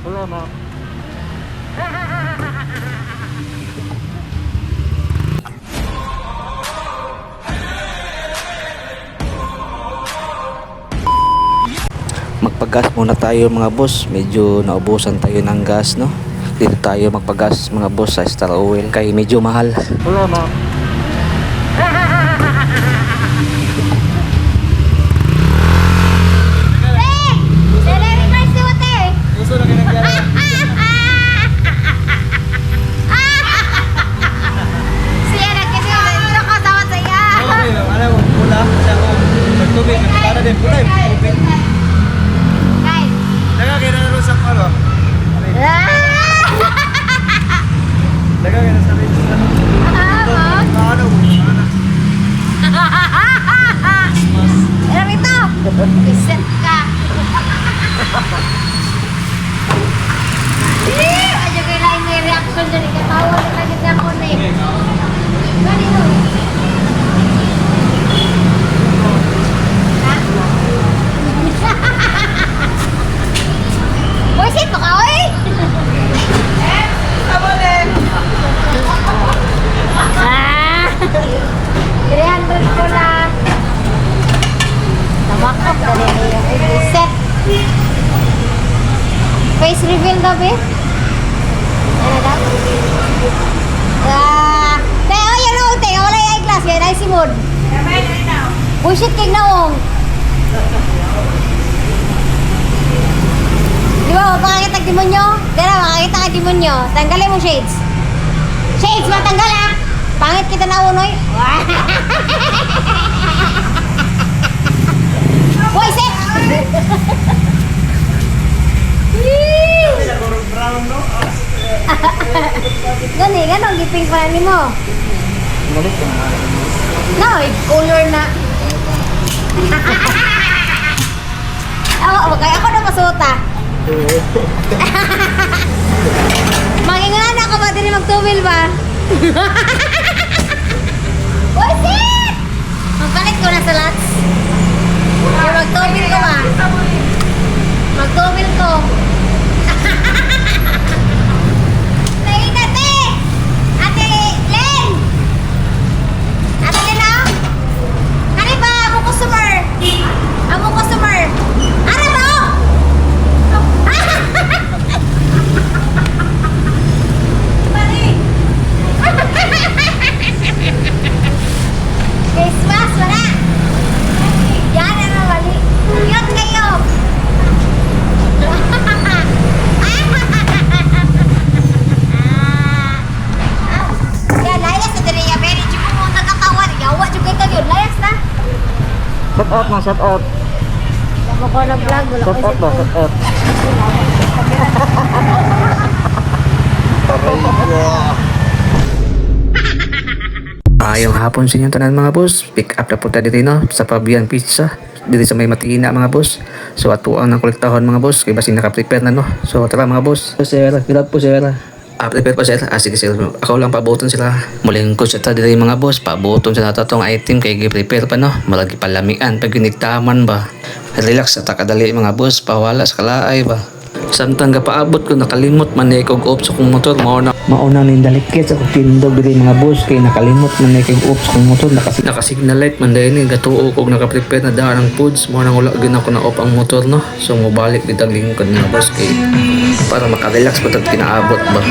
Wala na. Magpagas muna tayo mga boss, medyo naubusan tayo ng gas, no? Dito tayo magpagas mga boss sa Star Oil kay medyo mahal. Wala na. Iset ka. Aja kayak lain nih reaction jadi ketawa lagi aku nih. Gani lo. Boy sih pak oi. Boleh. 300 pula. Tamakap dari reset. Face reveal daw be? Ano daw? Teo yan o, teo wala yung eyeglass kaya na si Mod. Bullshit kay naong. Di ba, makakita ang demonyo? Tara, makakita ang demonyo. Tanggalin mo shades. Shades, matanggal ah! Pangit kita na unoy. Boy, set! Gani, ganong giping pa ni mo. No, color na. Kaya ako na masuta. Magingana ka ba din magtubil ba? Boy, set! Magpalit ko na sa lots. Magtubil ko ba? Magtubil ko. Naina te! Ate Len! Ate Len ah? Kani ba? Amo customer? Amo customer? Ano ba? Christmas, wala! Yan ang mali. Yun kayo! Yan, layas na din niya. Very chico mo nagkakawan. Yawa, chukay ka yun. Layas na. Shut out na, shut out. Tama ko na vlog. Wala Shut out na, shut out. Ayong hapon sa inyong tanan mga boss. Pick up na po tayo dito no? Sa Fabian Pizza. Dito sa may Matina mga boss. So ato ang nakolektahon mga boss. Kaya basin nakaprepare na no. So tara mga boss. Sir, pilap po sir. Prepare po sir. Sige sir. Ako lang pabuton sila. Muling ko siya dito mga boss. Pabuton sa natatong item kay gi-prepare pa no. Malagi palamian. Pag ginigtaman ba. Relax at kadali mga boss. Pawala sa kalaay ba. Samtang gapaabot ko nakalimot man na ikog off sa kong motor mauna ni dalikit sa kong tindog diri mga boss kay nakalimot man na ikog off sa kong motor nakasignal light man dahil ni gatuo kog nakaprepare na daan ng foods mo nang wala gina ko na off ang motor no so mobalik bitang lingkod mga boss kay para makarelax pa tag kinaabot ba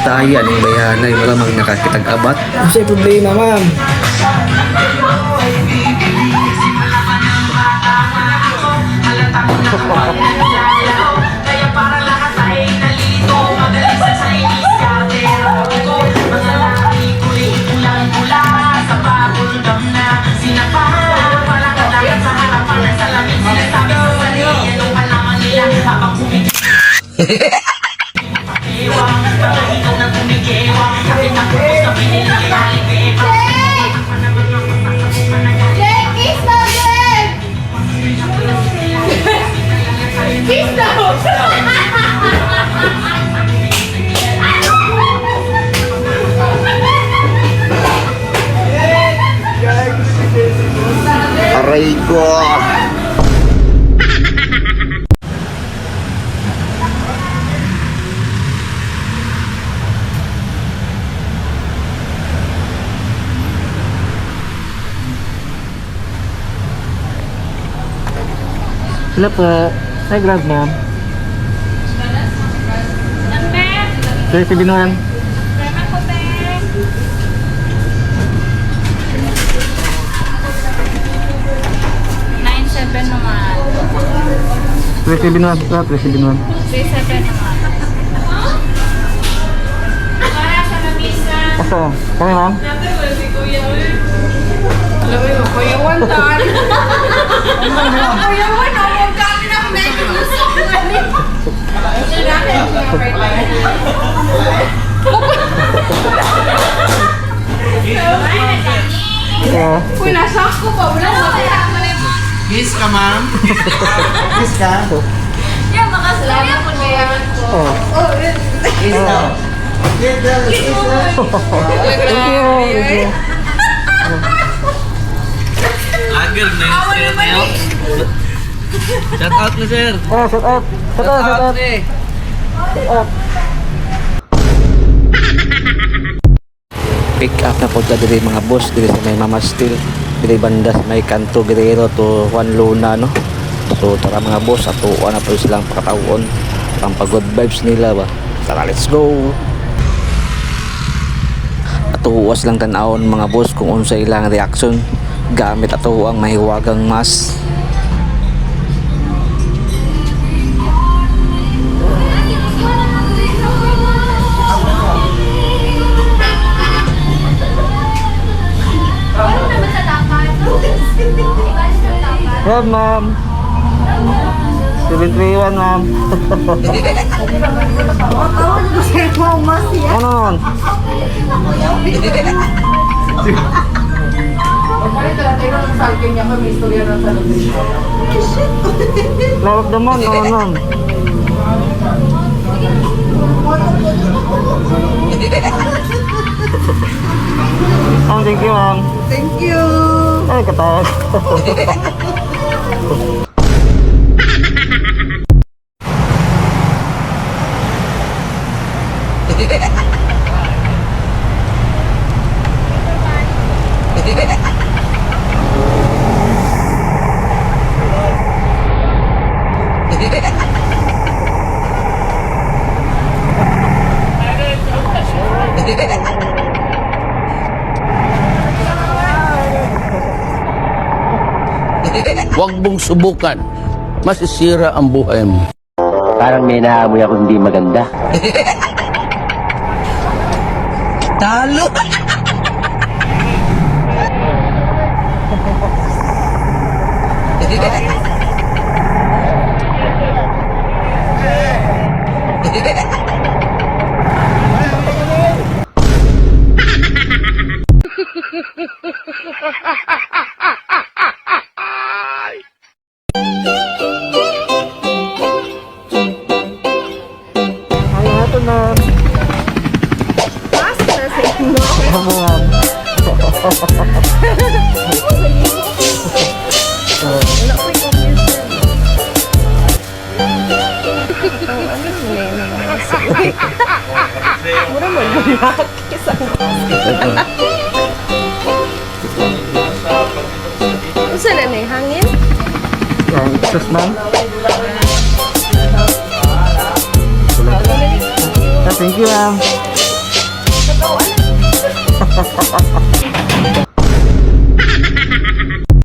tayo aning bayanay malamang nakakitag-abat Ano siya problema, ma'am? Aray ko. Sila po. Ay, grab ma'am. Sir, si Binuan. Naman. Sir, si Binuan. Sir, si Binuan. 3-7 naman. Para sa lamisa. Asa? Kami ma'am? Alam mo, Kuya Juan tan. Kuya Juan, huwag kami na medyo gusto ko ngayon. Oo. Uy, nasa ako pa. Wala na kaya. Kiss ka, ma'am. Kiss ka. Yan, makasalamat ko na yan. Oo. Kiss ka. Kiss ka. Kiss ka. Thank you. Thank you. Agar na yung sir na yun. Shout out na sir. Oh, shout out. Shout out, shout out. Shout out. Pick up na po diri mga boss diri sa may Mama Steel diri banda sa may Canto Guerrero to Juan Luna no. So tara mga boss, atuan na po silang pakatawon ang pag-good vibes nila ba. Tara, let's go. Atuwas lang tan-awon mga boss kung unsa ilang reaction gamit ato ang mahiwagang mas. Grab ma'am. 731 ma'am. Ano? Lawak naman, ano ma'am? Oh, thank you ma'am. Thank you. Ay, katawag. Huwag mong subukan. Masisira ang buhay mo. Parang may naamoy ako hindi maganda. Talo! Ay, ito ma'am. Ano ma'am? Usa na na hangin? Yan, excuse ma'am. Thank you ma'am.